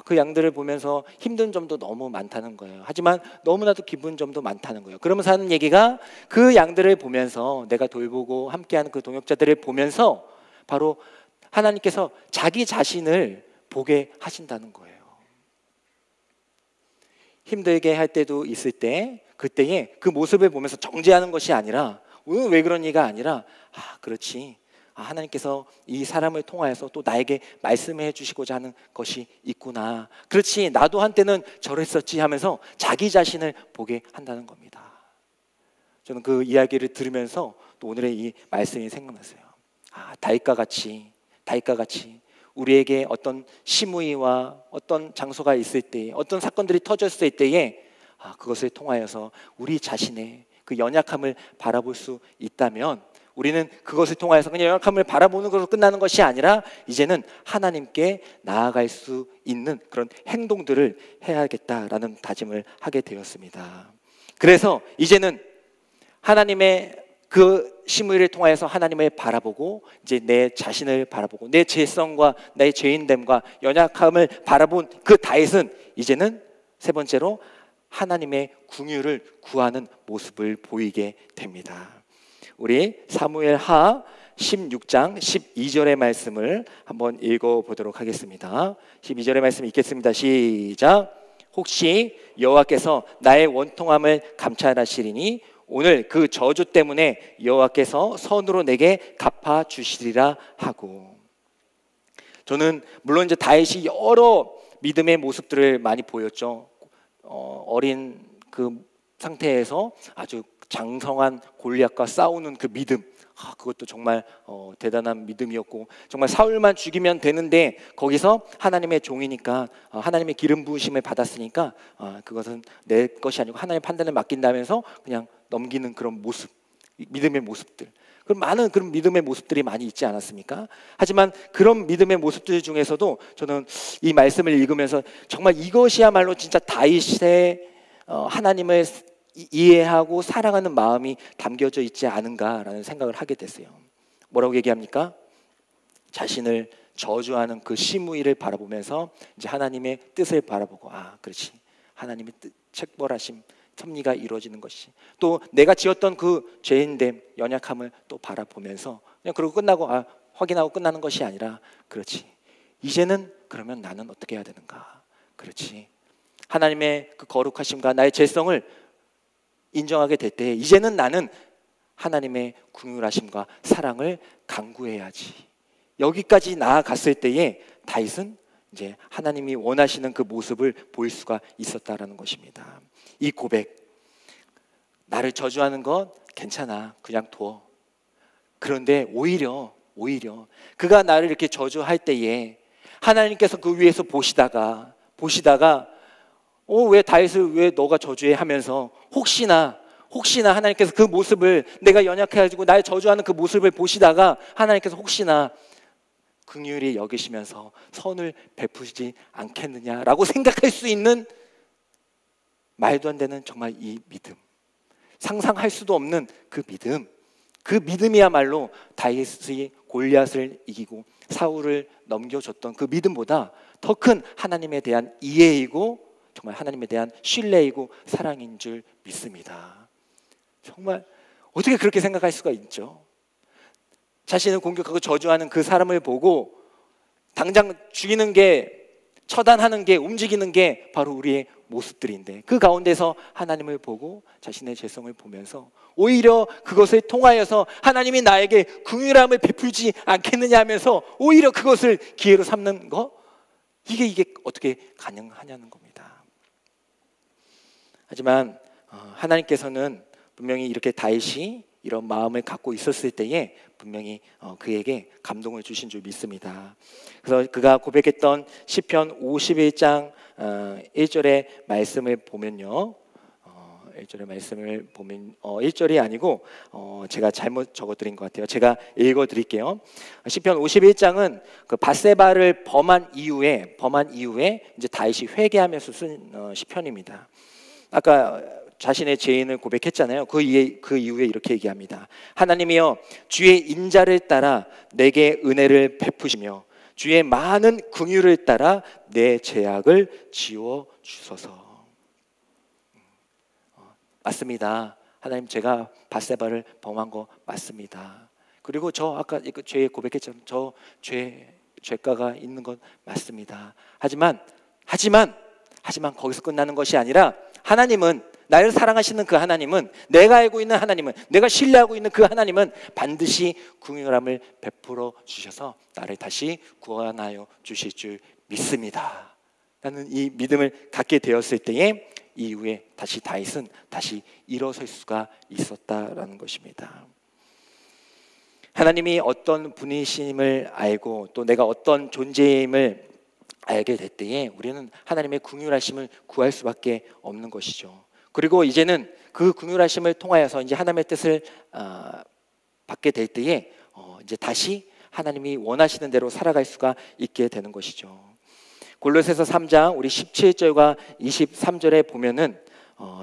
그 양들을 보면서 힘든 점도 너무 많다는 거예요. 하지만 너무나도 기쁜 점도 많다는 거예요. 그러면서 하는 얘기가 그 양들을 보면서 내가 돌보고 함께하는 그 동역자들을 보면서 바로 하나님께서 자기 자신을 보게 하신다는 거예요. 힘들게 할 때도 있을 때 그때에 그 모습을 보면서 정죄하는 것이 아니라 왜 그러니가 아니라 그렇지. 하나님께서 이 사람을 통하여서 또 나에게 말씀해 주시고자 하는 것이 있구나. 그렇지. 나도 한때는 저랬었지 하면서 자기 자신을 보게 한다는 겁니다. 저는 그 이야기를 들으면서 또 오늘의 이 말씀이 생각났어요. 다윗과 같이 우리에게 어떤 시무이와 어떤 장소가 있을 때, 어떤 사건들이 터졌을 때에 그것을 통하여서 우리 자신의 그 연약함을 바라볼 수 있다면 우리는 그것을 통하여서 그냥 연약함을 바라보는 것으로 끝나는 것이 아니라 이제는 하나님께 나아갈 수 있는 그런 행동들을 해야겠다라는 다짐을 하게 되었습니다. 그래서 이제는 하나님의 그 시므이를 통하여서 하나님을 바라보고 이제 내 자신을 바라보고 내 죄성과 나의 죄인됨과 연약함을 바라본 그 다윗은 이제는 세 번째로 하나님의 긍휼을 구하는 모습을 보이게 됩니다. 우리 사무엘하 16장 12절의 말씀을 한번 읽어보도록 하겠습니다. 12절의 말씀 읽겠습니다. 시작. 혹시 여호와께서 나의 원통함을 감찰하시리니 오늘 그 저주 때문에 여호와께서 선으로 내게 갚아 주시리라 하고. 저는 물론 이제 다윗이 여러 믿음의 모습들을 많이 보였죠. 어린 그 상태에서 아주 장성한 골리앗과 싸우는 그 믿음, 그것도 정말 대단한 믿음이었고, 정말 사울만 죽이면 되는데 거기서 하나님의 종이니까 하나님의 기름 부으심을 받았으니까 그것은 내 것이 아니고 하나님의 판단을 맡긴다면서 그냥 넘기는 그런 모습, 믿음의 모습들. 그럼 많은 그런 믿음의 모습들이 많이 있지 않았습니까? 하지만 그런 믿음의 모습들 중에서도 저는 이 말씀을 읽으면서 정말 이것이야말로 진짜 다윗의 하나님을 이해하고 사랑하는 마음이 담겨져 있지 않은가라는 생각을 하게 됐어요. 뭐라고 얘기합니까? 자신을 저주하는 그 시므이를 바라보면서 이제 하나님의 뜻을 바라보고 그렇지. 하나님의 뜻, 책벌하심 섭리가 이루어지는 것이, 또 내가 지었던 그 죄인됨, 연약함을 또 바라보면서 그냥 그러고 끝나고 확인하고 끝나는 것이 아니라, 그렇지, 이제는 그러면 나는 어떻게 해야 되는가? 그렇지, 하나님의 그 거룩하심과 나의 죄성을 인정하게 될 때 이제는 나는 하나님의 긍휼하심과 사랑을 간구해야지. 여기까지 나아갔을 때에 다윗은 이제 하나님이 원하시는 그 모습을 보일 수가 있었다라는 것입니다. 이 고백, 나를 저주하는 건 괜찮아, 그냥 둬. 그런데 오히려 그가 나를 이렇게 저주할 때에 하나님께서 그 위에서 보시다가 왜 다윗을 왜 너가 저주해 하면서 혹시나 하나님께서 그 모습을, 내가 연약해가지고 날 저주하는 그 모습을 보시다가 하나님께서 혹시나 긍휼히 여기시면서 선을 베푸시지 않겠느냐라고 생각할 수 있는 말도 안 되는 정말 이 믿음, 상상할 수도 없는 그 믿음이야말로 다윗이 골리앗을 이기고 사울을 넘겨줬던 그 믿음보다 더 큰 하나님에 대한 이해이고 정말 하나님에 대한 신뢰이고 사랑인 줄 믿습니다. 정말 어떻게 그렇게 생각할 수가 있죠? 자신을 공격하고 저주하는 그 사람을 보고 당장 죽이는 게, 처단하는 게, 움직이는 게 바로 우리의 모습들인데, 그 가운데서 하나님을 보고 자신의 죄성을 보면서 오히려 그것을 통하여서 하나님이 나에게 긍휼함을 베풀지 않겠느냐 하면서 오히려 그것을 기회로 삼는 거, 이게 어떻게 가능하냐는 겁니다. 하지만 하나님께서는 분명히 이렇게 다윗이 이런 마음을 갖고 있었을 때에 분명히 그에게 감동을 주신 줄 믿습니다. 그래서 그가 고백했던 시편 51장 1절의 말씀을 보면요, 1절의 말씀을 보면 1절이 아니고 제가 잘못 적어드린 것 같아요. 제가 읽어드릴게요. 시편 51장은 그 밧세바를 범한 이후에 이제 다윗이 회개하면서 쓴 시편입니다. 아까 자신의 죄인을 고백했잖아요. 그 이후에 이렇게 얘기합니다. 하나님이여, 주의 인자를 따라 내게 은혜를 베푸시며 주의 많은 긍휼을 따라 내 죄악을 지워 주소서. 맞습니다. 하나님, 제가 밧세바를 범한 거 맞습니다. 그리고 저 아까 죄 고백했잖아요. 저 죄가가 있는 건 맞습니다. 하지만 거기서 끝나는 것이 아니라 하나님은, 나를 사랑하시는 그 하나님은, 내가 알고 있는 하나님은, 내가 신뢰하고 있는 그 하나님은 반드시 긍휼함을 베풀어 주셔서 나를 다시 구원하여 주실 줄 믿습니다. 라는 이 믿음을 갖게 되었을 때에 이후에 다윗은 다시 일어설 수가 있었다라는 것입니다. 하나님이 어떤 분이심을 알고 또 내가 어떤 존재임을 알게 될 때에 우리는 하나님의 긍휼하심을 구할 수밖에 없는 것이죠. 그리고 이제는 그 긍휼하심을 통하여서 이제 하나님의 뜻을 받게 될 때에 이제 다시 하나님이 원하시는 대로 살아갈 수가 있게 되는 것이죠. 골로새서 3장 우리 17절과 23절에 보면은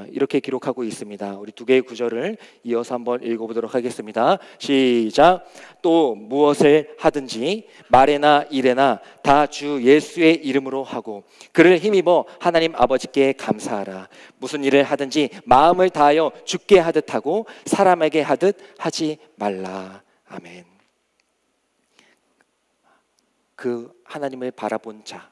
이렇게 기록하고 있습니다. 우리 두 개의 구절을 이어서 한번 읽어보도록 하겠습니다. 시작. 또 무엇을 하든지 말에나 일에나 다 주 예수의 이름으로 하고 그를 힘입어 하나님 아버지께 감사하라. 무슨 일을 하든지 마음을 다하여 주께 하듯 하고 사람에게 하듯 하지 말라. 아멘. 그 하나님을 바라본 자,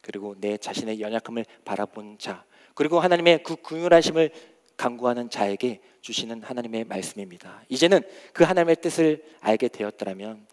그리고 내 자신의 연약함을 바라본 자, 그리고 하나님의 그 긍휼하심을 간구하는 자에게 주시는 하나님의 말씀입니다. 이제는 그 하나님의 뜻을 알게 되었더라면,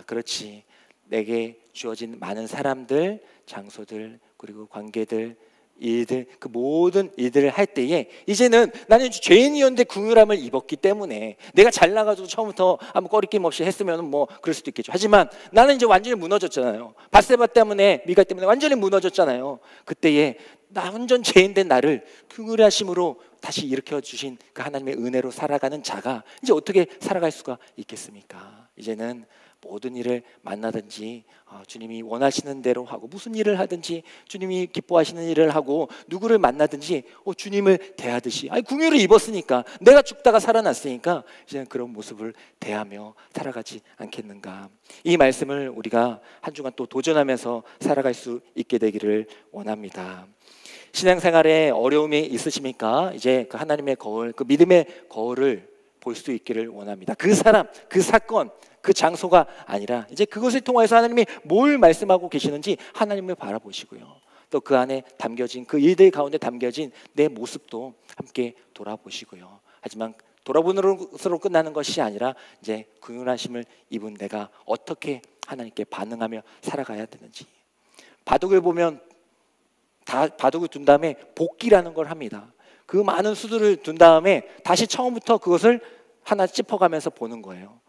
그렇지, 내게 주어진 많은 사람들, 장소들, 그리고 관계들, 일들, 그 모든 일들을 할 때에 이제는 나는 죄인이었는데 긍휼함을 입었기 때문에 내가 잘나가지고 처음부터 아무 꺼리낌 없이 했으면 뭐 그럴 수도 있겠죠. 하지만 나는 이제 완전히 무너졌잖아요. 밧세바 때문에, 미가 때문에 완전히 무너졌잖아요. 그때에 나 완전 죄인된 나를 긍휼하심으로 다시 일으켜 주신 그 하나님의 은혜로 살아가는 자가 이제 어떻게 살아갈 수가 있겠습니까? 이제는 모든 일을 만나든지 주님이 원하시는 대로 하고, 무슨 일을 하든지 주님이 기뻐하시는 일을 하고, 누구를 만나든지 주님을 대하듯이, 긍휼을 입었으니까, 내가 죽다가 살아났으니까 이제는 그런 모습을 대하며 살아가지 않겠는가. 이 말씀을 우리가 한 주간 또 도전하면서 살아갈 수 있게 되기를 원합니다. 신앙생활에 어려움이 있으십니까? 이제 그 하나님의 거울, 그 믿음의 거울을 볼 수 있기를 원합니다. 그 사람, 그 사건, 그 장소가 아니라 이제 그것을 통해서 하나님이 뭘 말씀하고 계시는지 하나님을 바라보시고요. 또 그 안에 담겨진 그 일들 가운데 담겨진 내 모습도 함께 돌아보시고요. 하지만 돌아보는 것으로 끝나는 것이 아니라 이제 긍휼하심을 입은 내가 어떻게 하나님께 반응하며 살아가야 되는지. 바둑을 보면 다 바둑을 둔 다음에 복기라는 걸 합니다. 그 많은 수들을 둔 다음에 다시 처음부터 그것을 하나 짚어가면서 보는 거예요.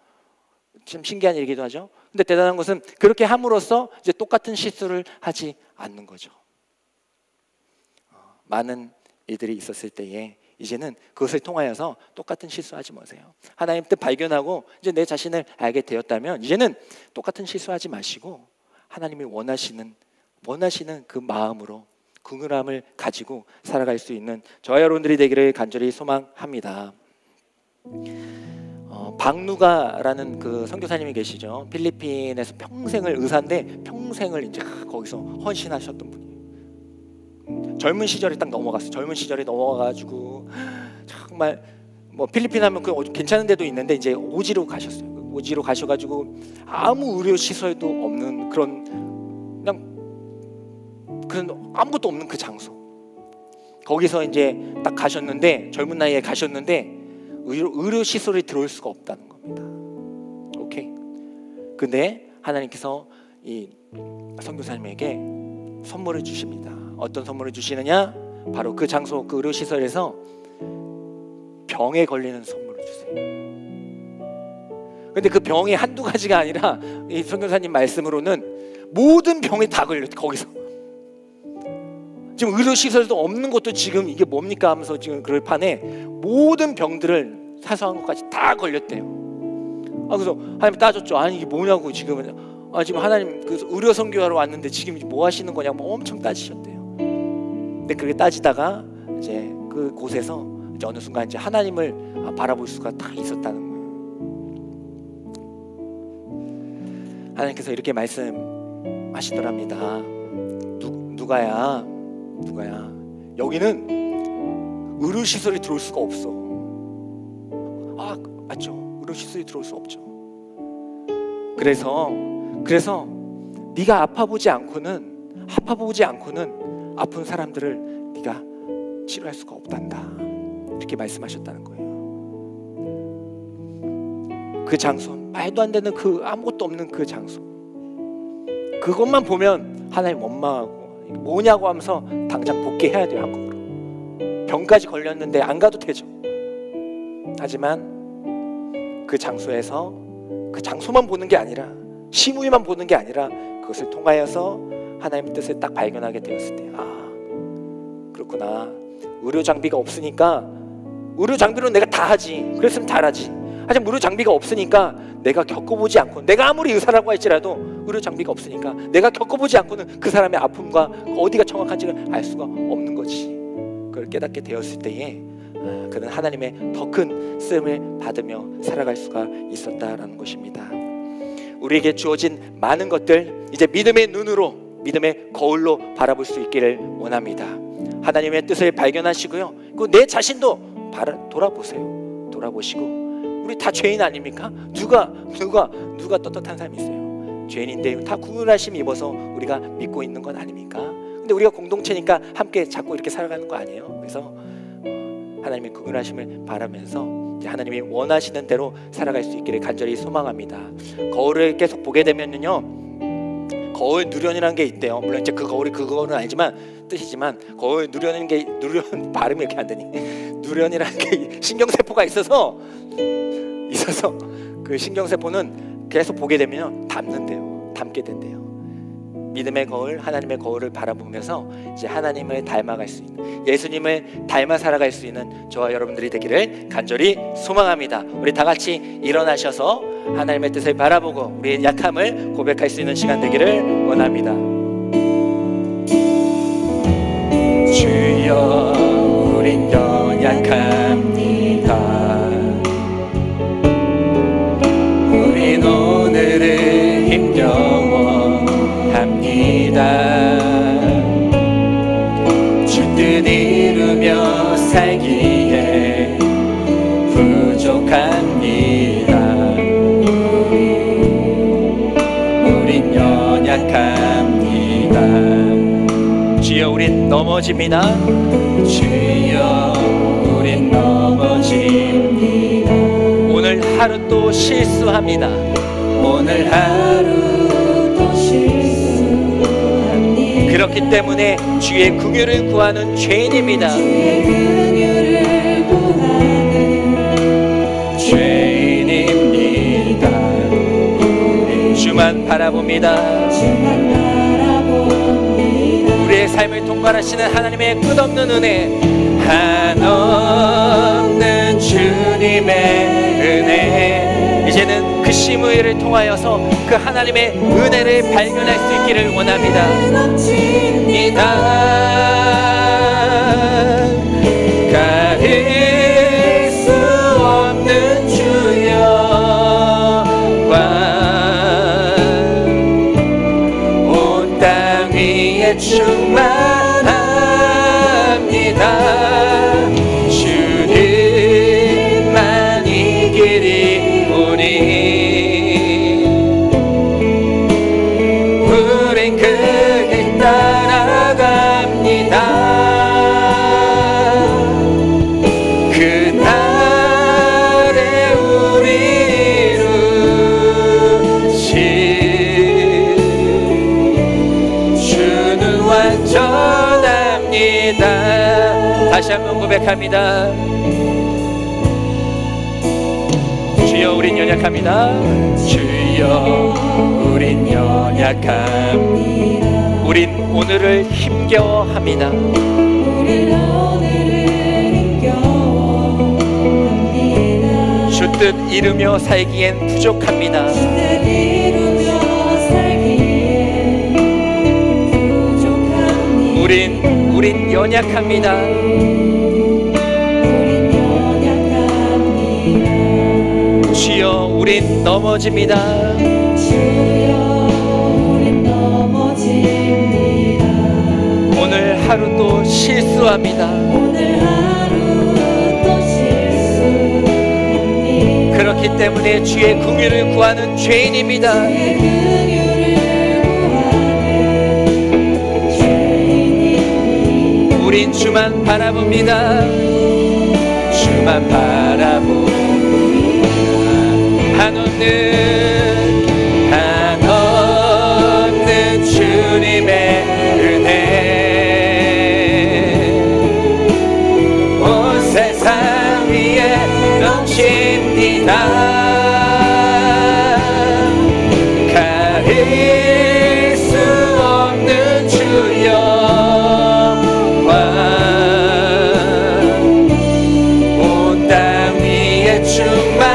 참 신기한 얘기도 하죠. 근데 대단한 것은 그렇게 함으로써 이제 똑같은 실수를 하지 않는 거죠. 많은 일들이 있었을 때에 이제는 그것을 통하여서 똑같은 실수하지 마세요. 하나님 뜻 발견하고 이제 내 자신을 알게 되었다면 이제는 똑같은 실수하지 마시고 하나님이 원하시는 그 마음으로 긍휼함을 가지고 살아갈 수 있는 저와 여러분들이 되기를 간절히 소망합니다. 박누가라는 그 선교사님이 계시죠. 필리핀에서 평생을 의사인데 평생을 이제 거기서 헌신하셨던 분이에요. 젊은 시절에 딱 넘어갔어요. 젊은 시절에 넘어가가지고 정말 뭐 필리핀 하면 그 괜찮은 데도 있는데 이제 오지로 가셨어요. 오지로 가셔가지고 아무 의료 시설도 없는 그런 아무것도 없는 그 장소. 거기서 이제 딱 가셨는데 젊은 나이에 가셨는데 의료 시설이 들어올 수가 없다는 겁니다. 오케이. 근데 하나님께서 이 선교사님에게 선물을 주십니다. 어떤 선물을 주시느냐? 바로 그 장소, 그 의료 시설에서 병에 걸리는 선물을 주세요. 근데 그 병이 한두 가지가 아니라 이 선교사님 말씀으로는 모든 병이 다 걸렸대요. 거기서 지금 의료시설도 없는 것도 지금 이게 뭡니까 하면서 지금 그럴 판에 모든 병들을 사소한 것까지 다 걸렸대요. 그래서 하나님 따졌죠. 아니 이게 뭐냐고 지금은. 지금 하나님 그 의료 선교하러 왔는데 지금 뭐 하시는 거냐고 엄청 따지셨대요. 근데 그렇게 따지다가 이제 그 곳에서 이제 어느 순간 이제 하나님을 바라볼 수가 딱 있었다는 거예요. 하나님께서 이렇게 말씀하시더랍니다. 누가야 여기는 의료시설이 들어올 수가 없어. 맞죠. 의료시설이 들어올 수 없죠. 그래서 네가 아파보지 않고는 아픈 사람들을 네가 치료할 수가 없단다. 이렇게 말씀하셨다는 거예요. 그 장소, 말도 안 되는 그 아무것도 없는 그 장소, 그것만 보면 하나님 원망하고 뭐냐고 하면서 당장 복귀해야 돼요. 한국으로. 병까지 걸렸는데 안 가도 되죠. 하지만 그 장소에서 그 장소만 보는 게 아니라 시무이만 보는 게 아니라 그것을 통하여서 하나님의 뜻을 딱 발견하게 되었을 때 그렇구나. 의료 장비가 없으니까 의료 장비로 내가 다 하지. 그랬으면 잘하지. 하지만 의료 장비가 없으니까 내가 겪어보지 않고, 내가 아무리 의사라고 할지라도 의료 장비가 없으니까 내가 겪어보지 않고는 그 사람의 아픔과 어디가 정확한지를 알 수가 없는 거지. 그걸 깨닫게 되었을 때에 그는 하나님의 더 큰 쓰임을 받으며 살아갈 수가 있었다라는 것입니다. 우리에게 주어진 많은 것들 이제 믿음의 눈으로, 믿음의 거울로 바라볼 수 있기를 원합니다. 하나님의 뜻을 발견하시고요. 그 내 자신도 돌아보세요. 돌아보시고, 우리 다 죄인 아닙니까? 누가 떳떳한 사람이 있어요? 죄인인데 다 긍휼하심 입어서 우리가 믿고 있는 건 아닙니까? 근데 우리가 공동체니까 함께 자꾸 이렇게 살아가는 거 아니에요? 그래서 하나님의 긍휼하심을 바라면서 하나님이 원하시는 대로 살아갈 수 있기를 간절히 소망합니다. 거울을 계속 보게 되면요, 거울 누련이라는 게 있대요. 물론 이제 그 거울이 그 거울은 아니지만 뜻이지만, 거울 누련이라는 게 발음이 이렇게 안 되니 누련이라는 게 신경세포가 있어서 그 신경세포는 계속 보게 되면 담게 된대요. 믿음의 거울, 하나님의 거울을 바라보면서 이제 하나님을 닮아갈 수 있는, 예수님을 닮아 살아갈 수 있는 저와 여러분들이 되기를 간절히 소망합니다. 우리 다 같이 일어나셔서 하나님의 뜻을 바라보고 우리의 약함을 고백할 수 있는 시간 되기를 원합니다. 주여 우린 연약합니다. 우린 오늘을 힘겨워합니다. 주 주여 우린 넘어집니다. 주여 우린 넘어집니다. 오늘 하루 또 실수합니다. 오늘 하루 또 실수합니다. 그렇기 때문에 주의 긍휼을 구하는 죄인입니다. 주의 긍휼을 구하는 죄인입니다. 주만 바라봅니다. 우리의 삶을 통과하시는 하나님의 끝없는 은혜, 한없는 주님의 은혜, 이제는 그 시므이를 통하여서 그 하나님의 은혜를 발견할 수 있기를 원합니다. 가릴 수 없는 주여와 온 땅 위에 충만합니다. 주님만 이 길이 오니 우린 그 길 따라갑니다. 그날에 우리를 주는 완전합니다. 다시 한번 고백합니다. 주여 우린 연약합니다. 주여 우린 연약합니다. 우린 오늘을 힘겨워합니다. 주 뜻 이루며 살기엔 부족합니다. 우린 연약합니다. 주여 우린 넘어집니다. 오늘 하루 또 실수합니다. 그렇기 때문에 주의 긍휼을 구하는 죄인입니다. 우린 주만 바라봅니다. 주만 바라봅니다. 한없는 주님의 은혜 온 세상 위에 넘칩니다. 가릴 수 없는 주여와 온 땅 위에 충만합니다.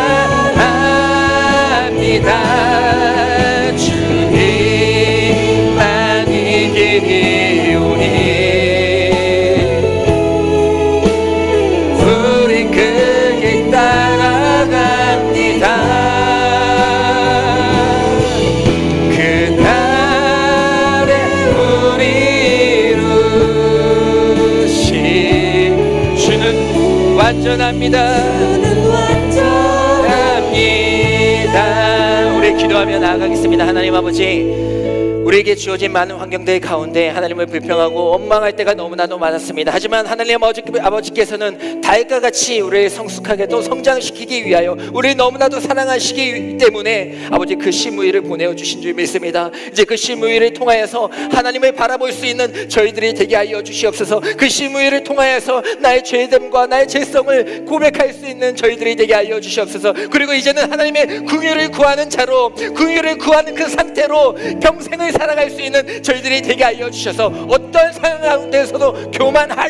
주님만 이 길이 오니 우린 그 길 따라갑니다. 그날에 우리를 주는 완전합니다. 우리 기도하며 나아가겠습니다. 하나님 아버지, 우리에게 주어진 많은 환경들 가운데 하나님을 불평하고 원망할 때가 너무나도 많았습니다. 하지만 하나님 아버지께서는 달과 같이 우리를 성숙하게 또 성장시키기 위하여 우리를 너무나도 사랑하시기 때문에 아버지 그 시므이를 보내어 주신 줄 믿습니다. 이제 그 시므이를 통하여서 하나님을 바라볼 수 있는 저희들이 되게 하여 주시옵소서. 그 시므이를 통하여서 나의 죄됨과 나의 죄성을 고백할 수 있는 저희들이 되게 하여 주시옵소서. 그리고 이제는 하나님의 긍휼을 구하는 자로, 긍휼을 구하는 그 상태로 평생을 살아갈 수 있는 저희들이 되게 하여 주셔서 어떤 상황 가운데서도 교만할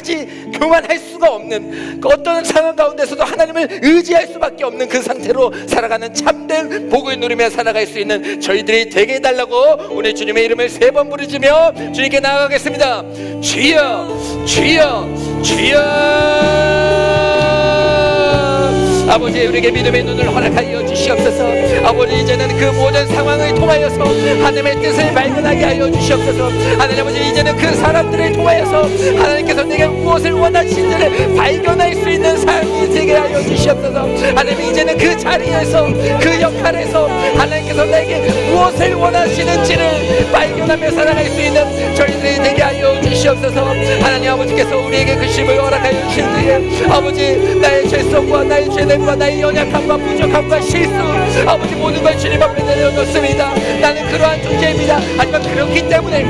수가 없는, 어떤 상황 가운데서도 하나님을 의지할 수밖에 없는 그 상태로 살아가는 참된 복을 누리며 살아갈 수 있는 저희들이 되게 해달라고 오늘 주님의 이름을 3번 부르짖으며 주님께 나아가겠습니다. 주여 주여 주여. 아버지, 우리에게 믿음의 눈을 허락하여 주시옵소서. 아버지, 이제는 그 모든 상황을 통하여서 하나님의 뜻을 발견하게 하여 주시옵소서. 하나님 아버지, 이제는 그 사람들을 통하여서 하나님께서 내가 무엇을 원하시는지를 발견할 수 있는 삶이 되게 하여 주시옵소서. 하나님, 이제는 그 자리에서, 그 역할에서 하나님께서 내게 무엇을 원하시는지를 발견하며 살아갈 수 있는 저희들이 되게 하여 주시옵소서. 하나님 아버지께서 우리에게 그 심을 허락하여 주신 뒤에 아버지, 나의 죄성과 나의 죄됨과 나의 연약함과 부족함과 실수, 아버지, 모든 걸 주님 앞에 내려놓습니다. 나는 그러한 존재입니다. 하지만 그렇기 때문에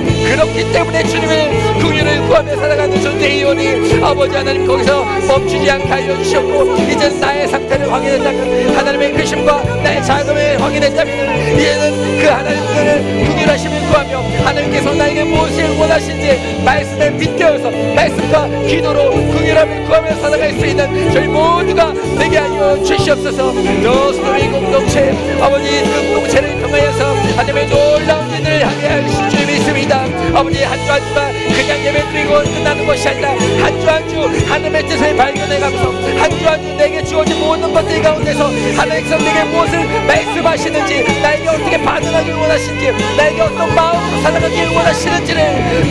주님의 긍휼을 구하며 살아가는 존재이오니 아버지 하나님, 거기서 멈추지 않게 하여 주셨고, 이제 나의 상태를 확인했다면, 하나님의 크심과 나의 작음을 확인했다면, 이제는 그 하나님의 긍휼하심을 구하며 하나님께서 나에게 무엇을 원하신지 말씀에 빗대어서 말씀과 기도로 긍휼함을 구하며 살아갈 수 있는 저희 모두가 되게 하여 주시옵소서. 너 스토리 공동체, 아버지, 공동체를 통하여서 하나님의 놀라운 일을 하게 하실 줄 믿습니다. 아버지, 한 주 한 주가 그냥 예배드리고 끝나는 것이 아니라 한 주 한 주 하나님의 뜻을 발견해가면서 한 주 한 주 내게 주어진 모든 것들 가운데서 하나님께서 내게 무엇을 말씀하시는지, 나에게 어떻게 반응하길 원하시는지, 나에게 어떤 마음으로 살아가길 원하시는지를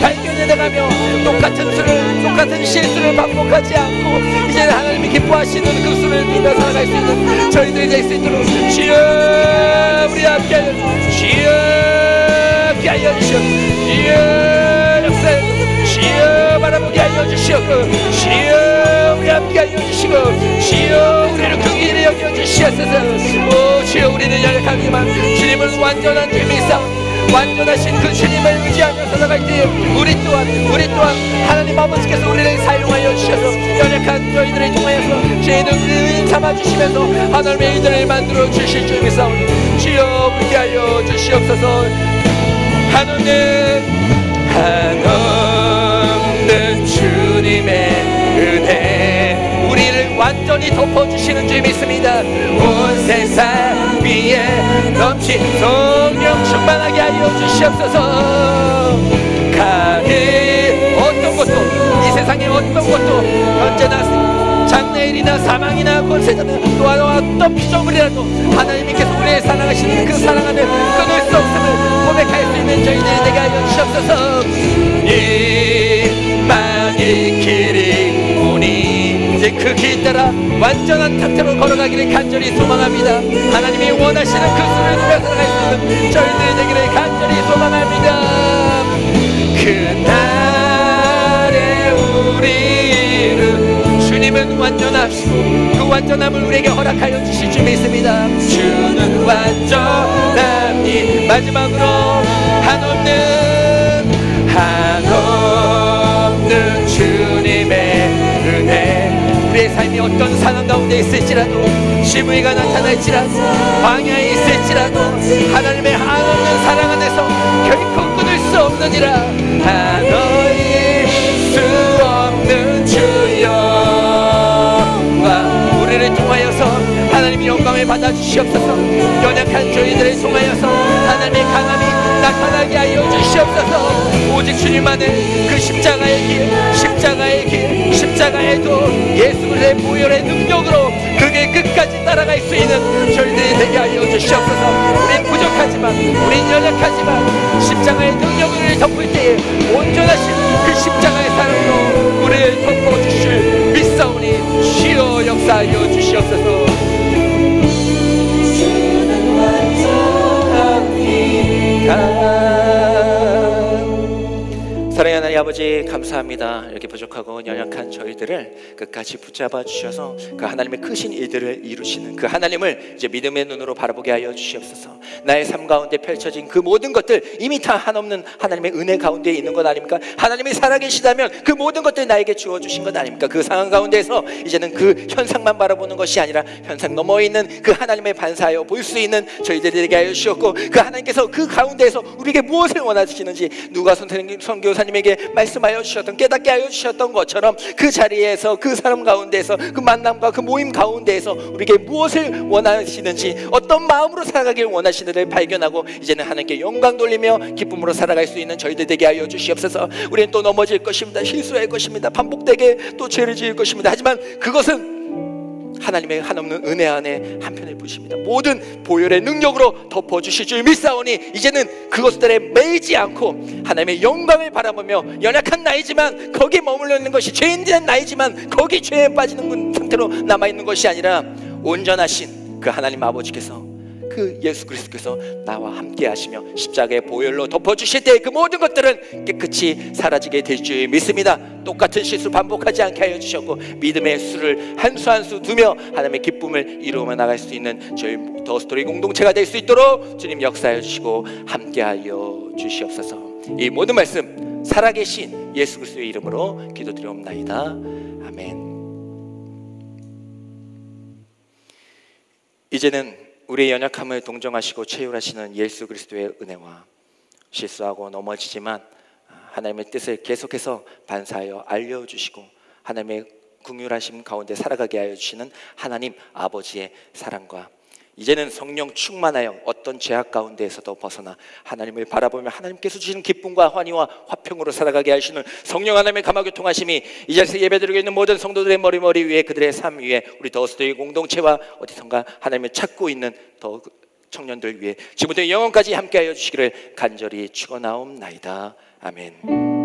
발견해나가며 똑같은 실수를 반복하지 않고 이제는 하나님이 기뻐하시는 그 수를 누리며 살아갈 수 있는 저희들이 될 수 있도록 주여 우리 함께하여 주여 함께하여 주시옵소서. 주여 역사에 주여 바라보게 하여 주시옵고, 주여 우리 함께하여 주시고, 주여 우리를 긍휼히 여겨 주시옵소서. 오 주여, 우리는 연약하지만 주님은 완전한 주님이 싸우니 완전하신 그 주님을 의지하며 살아갈 때 우리 또한 하나님 아버지께서 우리를 사용하여 주셔서 연약한 저희들을 통하여서 죄인을 의인 삼아 주시면서 하나님의 이들을 만들어 주실 줄 믿사오니 주여 함께 하여 주시옵소서. 한없는 주님의 은혜 우리를 완전히 덮어주시는 줄 믿습니다. 온 세상 위에 넘친 성령 충만하게 하여 주시옵소서. 감히 어떤 것도, 이 세상의 어떤 것도 언제나 장래일이나 사망이나 권세자나 또한 어떤 피조물이라도 하나님께서 우리를 사랑하시는 그 사랑을 끊을 수 없음을 고백할 수 있는 저희들이 되게 하여 주시옵소서. 이 길이 오니 이제 그 길 따라 완전한 상태로 걸어가기를 간절히 소망합니다. 하나님이 원하시는 그 수를 누려 살아갈 수 있는 저희들이 되기를 간절히 소망합니다. 그날에 우리는 주님은 완전하시고 그 완전함을 우리에게 허락하여 주실 줄 믿습니다. 주는 완전함이 마지막으로 한없는 주님의 은혜 우리의 삶이 어떤 상황 가운데 있을지라도 시부이가 나타날지라도 광야에 있을지라도 하나님의 한없는 사랑 안에서 결코 끊을 수 없느니라. 한없을 수 없는 주여 우리를 통하여서 하나님이 영광을 받아주시옵소서. 연약한 저희들을 통하여서 하나님의 강함이 나타나게 하여 주시옵소서. 오직 주님만의 그 십자가의 길, 십자가에도 예수 그리스도의 보혈의 능력으로 그 길 끝까지 따라갈 수 있는 저희들이 되게 하여 주시옵소서. 우린 부족하지만, 우린 연약하지만 십자가의 능력을 덮을 때에 온전하신 그 십자가의 사랑으로 우리를 덮어주실 믿사오니 주여 역사하여 주시옵소서. 사랑하는 하나님 아버지, 감사합니다. 이렇게 부족하고 연약한 저희들을 끝까지 붙잡아 주셔서 그 하나님의 크신 일들을 이루시는 그 하나님을 이제 믿음의 눈으로 바라보게 하여 주시옵소서. 나의 삶 가운데 펼쳐진 그 모든 것들 이미 다 한없는 하나님의 은혜 가운데 있는 것 아닙니까? 하나님이 살아계시다면 그 모든 것들 나에게 주어주신 것 아닙니까? 그 상황 가운데서 이제는 그 현상만 바라보는 것이 아니라 현상 너머에 있는 그 하나님의 반사하여 볼 수 있는 저희들이 되게 하여 주셨고, 그 하나님께서 그 가운데에서 우리에게 무엇을 원하시는지 누가 선교사님에게 말씀하여 주셨던, 깨닫게 하여 주셨던 것처럼 그 자리에서 그 사람 가운데에서 그 만남과 그 모임 가운데에서 우리에게 무엇을 원하시는지, 어떤 마음으로 살아가길 원하시는지를 발견하고 이제는 하나님께 영광 돌리며 기쁨으로 살아갈 수 있는 저희들 되게 하여 주시옵소서. 우리는 또 넘어질 것입니다. 실수할 것입니다. 반복되게 또 죄를 지을 것입니다. 하지만 그것은 하나님의 한없는 은혜 안에 한편을 보십니다. 모든 보혈의 능력으로 덮어주실 줄 믿사오니 이제는 그것들에 매이지 않고 하나님의 영광을 바라보며 연약한 나이지만 거기에 머물러 있는 것이, 죄인된 나이지만 거기 죄에 빠지는 상태로 남아있는 것이 아니라 온전하신 그 하나님 아버지께서, 그 예수 그리스도께서 나와 함께 하시며 십자가의 보혈로 덮어주실 때 그 모든 것들은 깨끗이 사라지게 될 줄 믿습니다. 똑같은 실수 반복하지 않게 하여 주셨고 믿음의 수를 한 수 한 수 두며 하나님의 기쁨을 이루어 나갈 수 있는 저희 더스토리 공동체가 될 수 있도록 주님 역사해 주시고 함께 하여 주시옵소서. 이 모든 말씀 살아계신 예수 그리스도의 이름으로 기도드리옵나이다. 아멘. 이제는 우리의 연약함을 동정하시고 체휼하시는 예수 그리스도의 은혜와 실수하고 넘어지지만 하나님의 뜻을 계속해서 반사하여 알려주시고 하나님의 긍휼하심 가운데 살아가게 하여 주시는 하나님 아버지의 사랑과 이제는 성령 충만하여 어떤 죄악 가운데에서도 벗어나 하나님을 바라보며 하나님께서 주시는 기쁨과 환희와 화평으로 살아가게 하시는 성령 하나님의 감화교통하심이 이 자리에서 예배드리고 있는 모든 성도들의 머리 위에, 그들의 삶 위에, 우리 더스토리 공동체와 어디선가 하나님을 찾고 있는 더 청년들 위해 지금부터 영원까지 함께하여 주시기를 간절히 축원하옵나이다. 아멘.